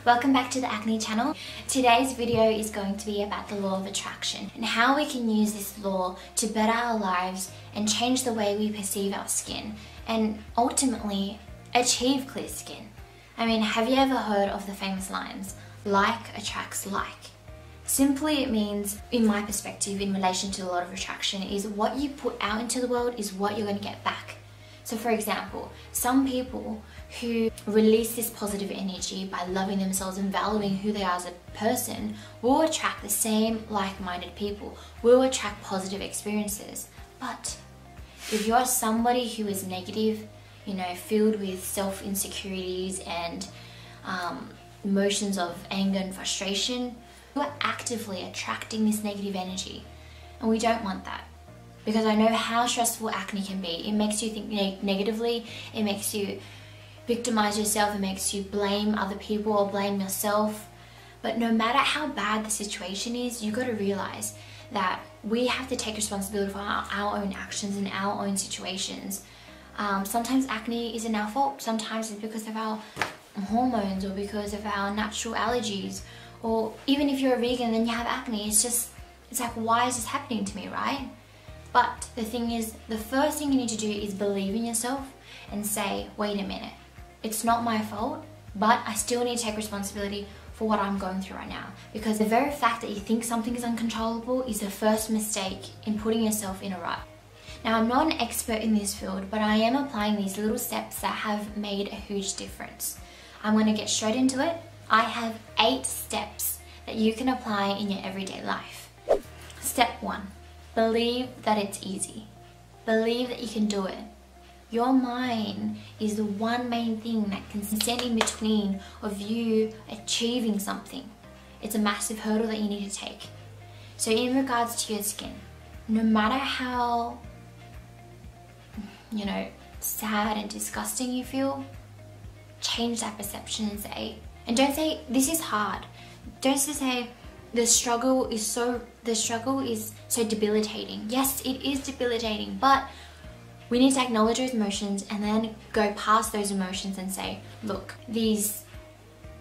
Welcome back to the Acne channel. Today's video is going to be about the law of attraction and how we can use this law to better our lives and change the way we perceive our skin and ultimately achieve clear skin. I mean, have you ever heard of the famous lines, like attracts like? Simply it means, in my perspective, in relation to the law of attraction, is what you put out into the world is what you're going to get back. So for example, some people who release this positive energy by loving themselves and valuing who they are as a person will attract the same like-minded people, will attract positive experiences. But if you're somebody who is negative, filled with self-insecurities and emotions of anger and frustration, you are actively attracting this negative energy. And we don't want that. Because I know how stressful acne can be. It makes you think negatively, it makes you victimize yourself, it makes you blame other people or blame yourself. But no matter how bad the situation is, you've got to realize that we have to take responsibility for our own actions and our own situations. Sometimes acne isn't our fault. Sometimes it's because of our hormones or because of our natural allergies. Or even if you're a vegan and then you have acne, it's like, why is this happening to me, right? But the thing is, the first thing you need to do is believe in yourself and say, wait a minute, it's not my fault, but I still need to take responsibility for what I'm going through right now. Because the very fact that you think something is uncontrollable is the first mistake in putting yourself in a rut. Now, I'm not an expert in this field, but I am applying these little steps that have made a huge difference. I'm going to get straight into it. I have 8 steps that you can apply in your everyday life. Step 1. Believe that it's easy. Believe that you can do it. Your mind is the one main thing that can stand in between of you achieving something. It's a massive hurdle that you need to take. So in regards to your skin, no matter how, sad and disgusting you feel, change that perception and say, and don't say, this is hard. Don't just say, the struggle is so debilitating. Yes, it is debilitating, but we need to acknowledge those emotions and then go past those emotions and say, look, these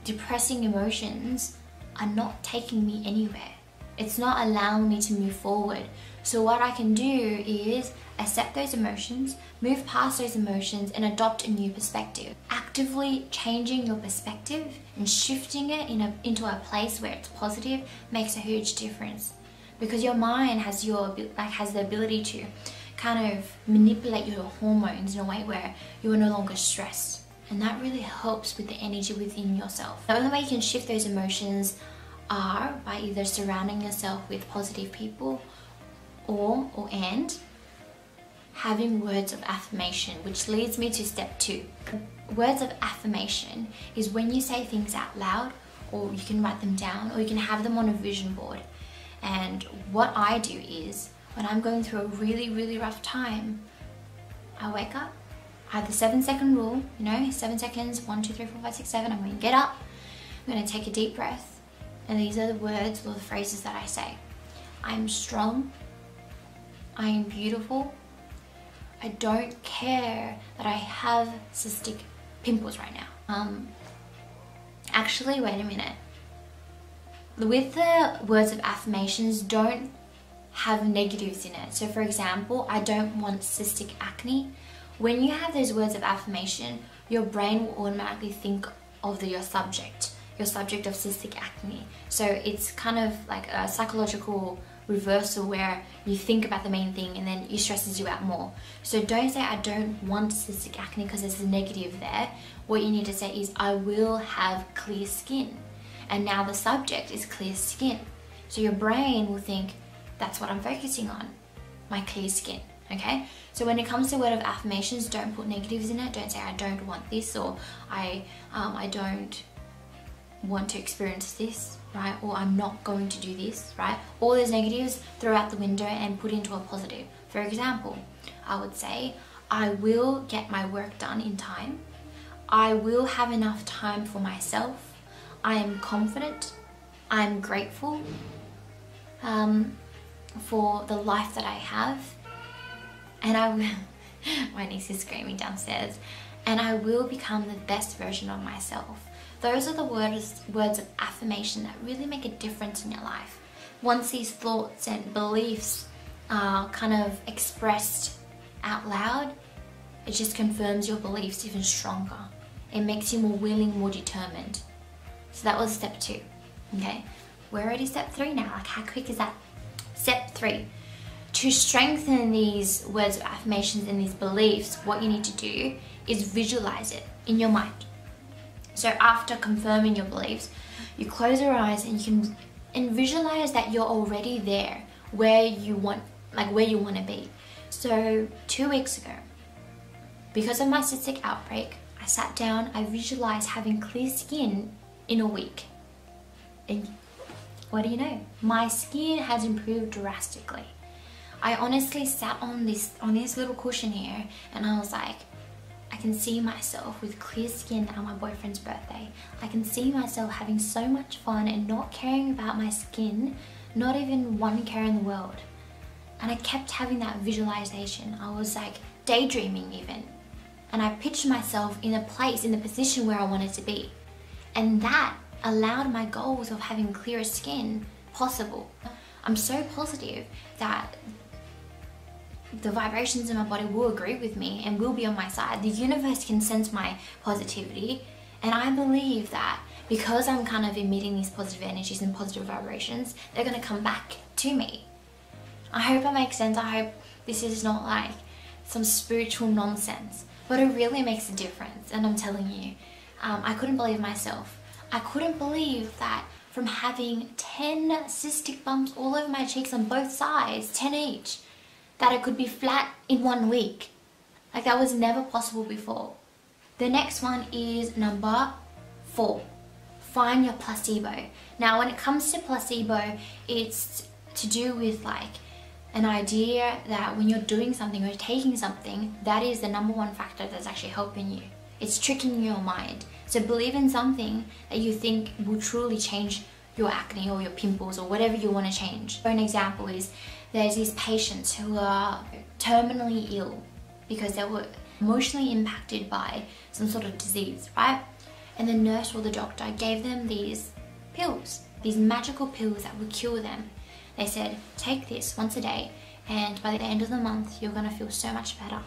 depressing emotions are not taking me anywhere. It's not allowing me to move forward. So what I can do is accept those emotions, move past those emotions and adopt a new perspective. Actively changing your perspective and shifting it into a place where it's positive makes a huge difference. Because your mind has the ability to kind of manipulate your hormones in a way where you are no longer stressed. And that really helps with the energy within yourself. The only way you can shift those emotions are by either surrounding yourself with positive people and having words of affirmation, which leads me to step 2. Words of affirmation is when you say things out loud, or you can write them down, or you can have them on a vision board. And what I do is, when I'm going through a really, really rough time, I wake up, I have the 7-second rule, 7 seconds, 1, 2, 3, 4, 5, 6, 7, I'm going to get up, I'm going to take a deep breath, and these are the words or the phrases that I say. I'm strong, I am beautiful, I don't care that I have cystic pimples right now. Actually, wait a minute. With the words of affirmations, don't have negatives in it. So for example, I don't want cystic acne. When you have those words of affirmation, your brain will automatically think of your subject of cystic acne. So it's kind of like a psychological reversal where you think about the main thing and then it stresses you out more. So don't say I don't want cystic acne because there's a negative there. What you need to say is I will have clear skin. And now the subject is clear skin. So your brain will think that's what I'm focusing on, my clear skin. Okay? So when it comes to word of affirmations, don't put negatives in it. Don't say I don't want this, or I don't want to experience this, right? Or I'm not going to do this, right? All those negatives, throw out the window and put into a positive. For example, I would say, I will get my work done in time. I will have enough time for myself. I am confident. I'm grateful for the life that I have. And I will, my niece is screaming downstairs, and I will become the best version of myself. Those are the words of affirmation that really make a difference in your life. Once these thoughts and beliefs are kind of expressed out loud, it just confirms your beliefs even stronger. It makes you more willing, more determined. So that was step 2, okay? We're already step 3 now, like how quick is that? Step 3, to strengthen these words of affirmations and these beliefs, what you need to do is visualize it in your mind. So after confirming your beliefs, you close your eyes and you can visualize that you're already there, where you want to be. So 2 weeks ago, because of my cystic outbreak, I sat down, I visualized having clear skin in a week. And what do you know? My skin has improved drastically. I honestly sat on this little cushion here and I was like, I can see myself with clear skin at my boyfriend's birthday. I can see myself having so much fun and not caring about my skin, not even one care in the world. And I kept having that visualization. I was like daydreaming even. And I pictured myself in a place, in the position where I wanted to be. And that allowed my goals of having clearer skin possible. I'm so positive that the vibrations in my body will agree with me and will be on my side. The universe can sense my positivity, and I believe that because I'm kind of emitting these positive energies and positive vibrations, they're going to come back to me. I hope it makes sense. I hope this is not like some spiritual nonsense, but it really makes a difference. And I'm telling you, I couldn't believe myself. I couldn't believe that from having 10 cystic bumps all over my cheeks on both sides, 10 each, that I could be flat in 1 week. Like that was never possible before. The next one is number 4. Find your placebo. Now when it comes to placebo, it's to do with like an idea that when you're doing something or taking something, that is the number 1 factor that's actually helping you. It's tricking your mind. So believe in something that you think will truly change your acne or your pimples or whatever you want to change. For an example is, there's these patients who are terminally ill because they were emotionally impacted by some sort of disease, right? And the nurse or the doctor gave them these pills, these magical pills that would cure them. They said, take this once a day and by the end of the month, you're gonna feel so much better.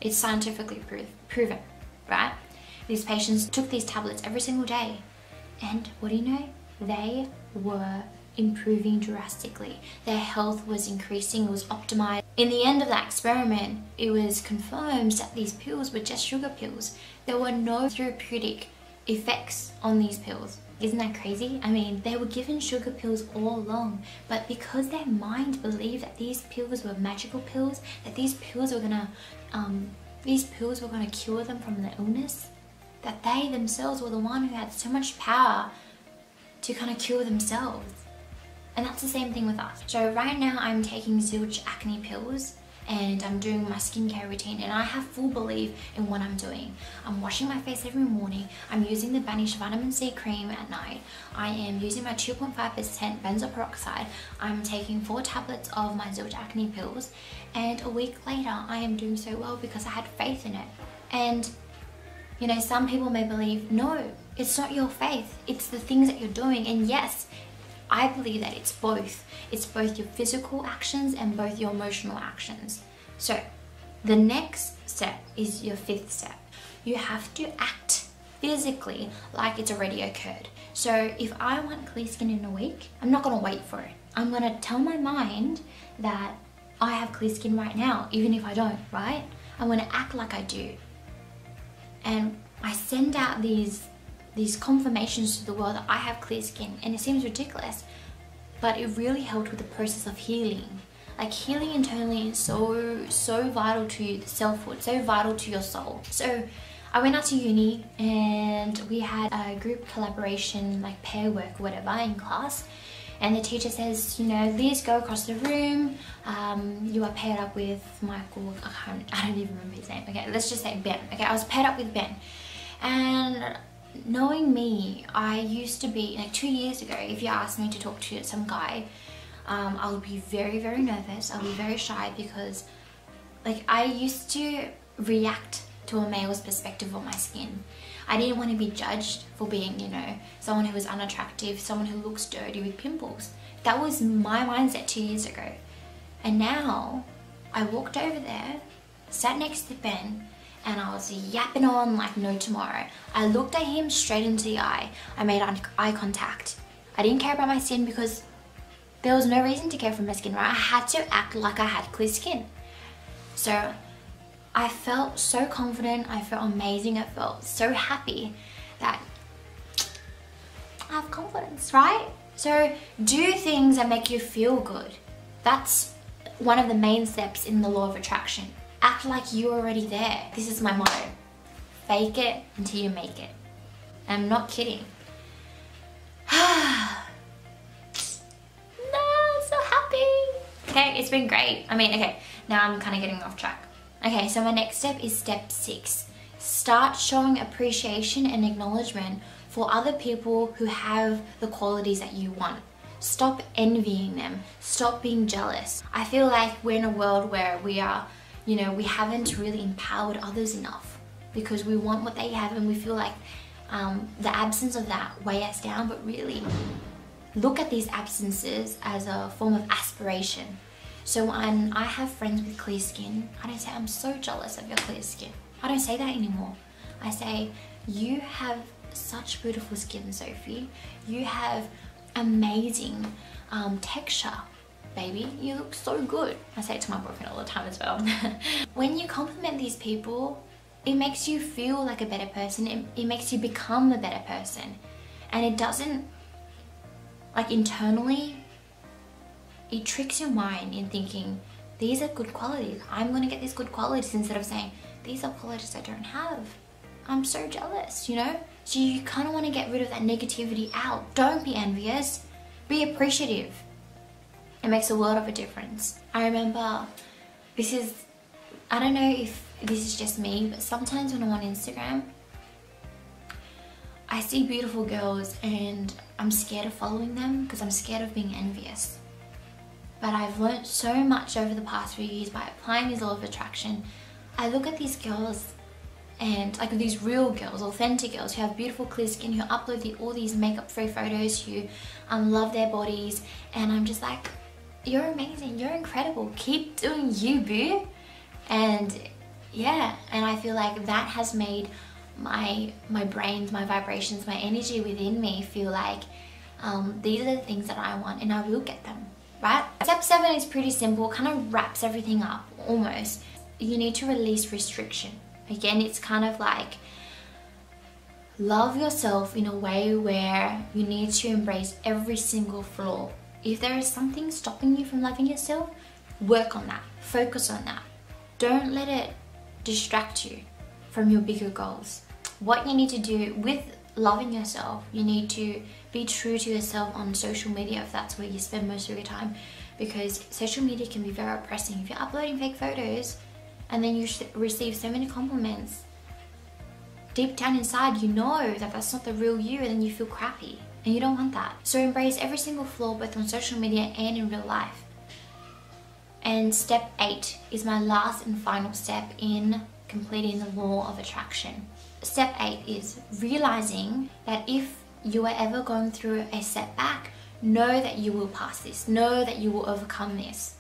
It's scientifically proven, right? These patients took these tablets every single day. And what do you know? They were improving drastically. Their health was increasing, it was optimized. In the end of that experiment, it was confirmed that these pills were just sugar pills. There were no therapeutic effects on these pills. Isn't that crazy? I mean, they were given sugar pills all along, but because their mind believed that these pills were magical pills, that these pills were gonna cure them from the illness, that they themselves were the one who had so much power to kind of cure themselves. And that's the same thing with us. So right now I'm taking Zilch acne pills and I'm doing my skincare routine, and I have full belief in what I'm doing. I'm washing my face every morning. I'm using the Banish vitamin C cream at night. I am using my 2.5% benzoyl peroxide. I'm taking 4 tablets of my Zilch acne pills, and a week later I am doing so well because I had faith in it. And you know, some people may believe, no, it's not your faith, it's the things that you're doing. And yes, I believe that it's both. It's both your physical actions and both your emotional actions. So the next step is your 5th step. You have to act physically like it's already occurred. So if I want clear skin in a week, I'm not gonna wait for it. I'm gonna tell my mind that I have clear skin right now, even if I don't, right? I'm gonna act like I do. And I send out these confirmations to the world that I have clear skin, and it seems ridiculous, but it really helped with the process of healing. Like healing internally is so vital to selfhood, so vital to your soul. So I went out to uni and we had a group collaboration, like pair work, whatever, in class. And the teacher says, you know, Liz, go across the room. You are paired up with Michael. I don't even remember his name. Okay, let's just say Ben. Okay, I was paired up with Ben. And knowing me, I used to be, like 2 years ago, if you asked me to talk to some guy, I would be very, very nervous. I would be very shy because like I used to react to a male's perspective on my skin. I didn't want to be judged for being, you know, someone who was unattractive, someone who looks dirty with pimples. That was my mindset 2 years ago. And now I walked over there, sat next to Ben, and I was yapping on like no tomorrow. I looked at him straight into the eye. I made eye contact. I didn't care about my skin because there was no reason to care for my skin, right? I had to act like I had clear skin. So I felt so confident, I felt amazing, I felt so happy that I have confidence, right? So do things that make you feel good. That's one of the main steps in the law of attraction. Act like you're already there. This is my motto. Fake it until you make it. I'm not kidding. No, I'm so happy. Okay, it's been great. I mean, okay, now I'm kind of getting off track. Okay, so my next step is step 6. Start showing appreciation and acknowledgement for other people who have the qualities that you want. Stop envying them. Stop being jealous. I feel like we're in a world where we are, you know, we haven't really empowered others enough because we want what they have and we feel like the absence of that weighs us down, but really look at these absences as a form of aspiration. So when I have friends with clear skin, I don't say, I'm so jealous of your clear skin. I don't say that anymore. I say, you have such beautiful skin, Sophie. You have amazing texture, baby. You look so good. I say it to my boyfriend all the time as well. When you compliment these people, it makes you feel like a better person. It makes you become a better person. And it doesn't, like internally, it tricks your mind in thinking, these are good qualities. I'm gonna get these good qualities, instead of saying, these are qualities I don't have. I'm so jealous, you know? So you kind of want to get rid of that negativity out. Don't be envious, be appreciative. It makes a world of a difference. I remember, I don't know if this is just me, but sometimes when I'm on Instagram, I see beautiful girls and I'm scared of following them because I'm scared of being envious. But I've learned so much over the past few years by applying this law of attraction. I look at these girls and like these real girls, authentic girls who have beautiful clear skin, who upload all these makeup free photos, who love their bodies, and I'm just like, you're amazing, you're incredible, keep doing you, boo. And yeah, and I feel like that has made my brains, my vibrations, my energy within me feel like these are the things that I want and I will get them, right? Step 7 is pretty simple, kind of wraps everything up almost. You need to release restriction. Again, it's kind of like love yourself in a way where you need to embrace every single flaw. If there is something stopping you from loving yourself, work on that, focus on that. Don't let it distract you from your bigger goals. What you need to do with loving yourself, you need to be true to yourself on social media if that's where you spend most of your time, because social media can be very oppressing. If you're uploading fake photos and then you receive so many compliments, deep down inside you know that that's not the real you, and then you feel crappy and you don't want that. So embrace every single flaw both on social media and in real life. And step 8 is my last and final step in completing the law of attraction. Step 8 is realizing that if you are ever going through a setback, know that you will pass this, know that you will overcome this.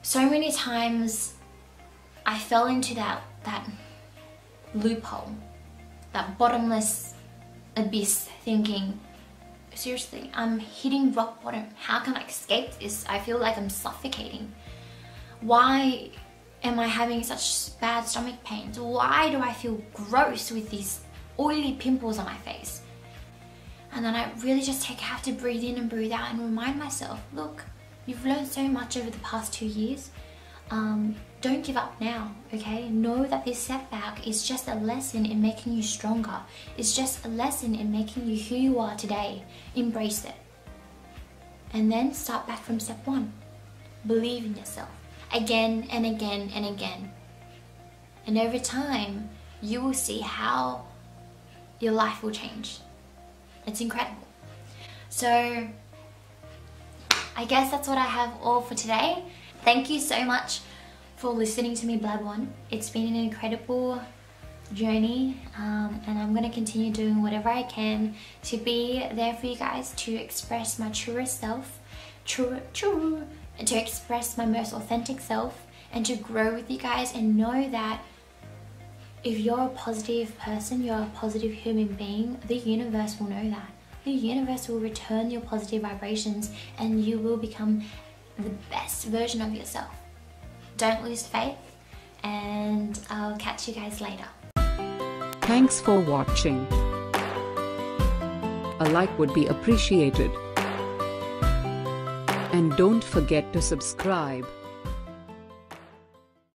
So many times I fell into that loophole, that bottomless abyss, thinking, seriously, I'm hitting rock bottom. How can I escape this? I feel like I'm suffocating. Why am I having such bad stomach pains? Why do I feel gross with these oily pimples on my face? And then I really just have to breathe in and breathe out and remind myself, look, you've learned so much over the past 2 years. Don't give up now, okay? Know that this setback is just a lesson in making you stronger. It's just a lesson in making you who you are today. Embrace it. And then start back from step 1. Believe in yourself. Again and again and again. And over time, you will see how your life will change. It's incredible. So, I guess that's what I have all for today. Thank you so much for listening to me blab on. It's been an incredible journey, and I'm going to continue doing whatever I can to be there for you guys, to express my truest self, to express my most authentic self, and to grow with you guys, and know that if you're a positive person, you're a positive human being, the universe will know that. The universe will return your positive vibrations, and you will become the best version of yourself. Don't lose faith, and I'll catch you guys later. Thanks for watching. A like would be appreciated. And don't forget to subscribe.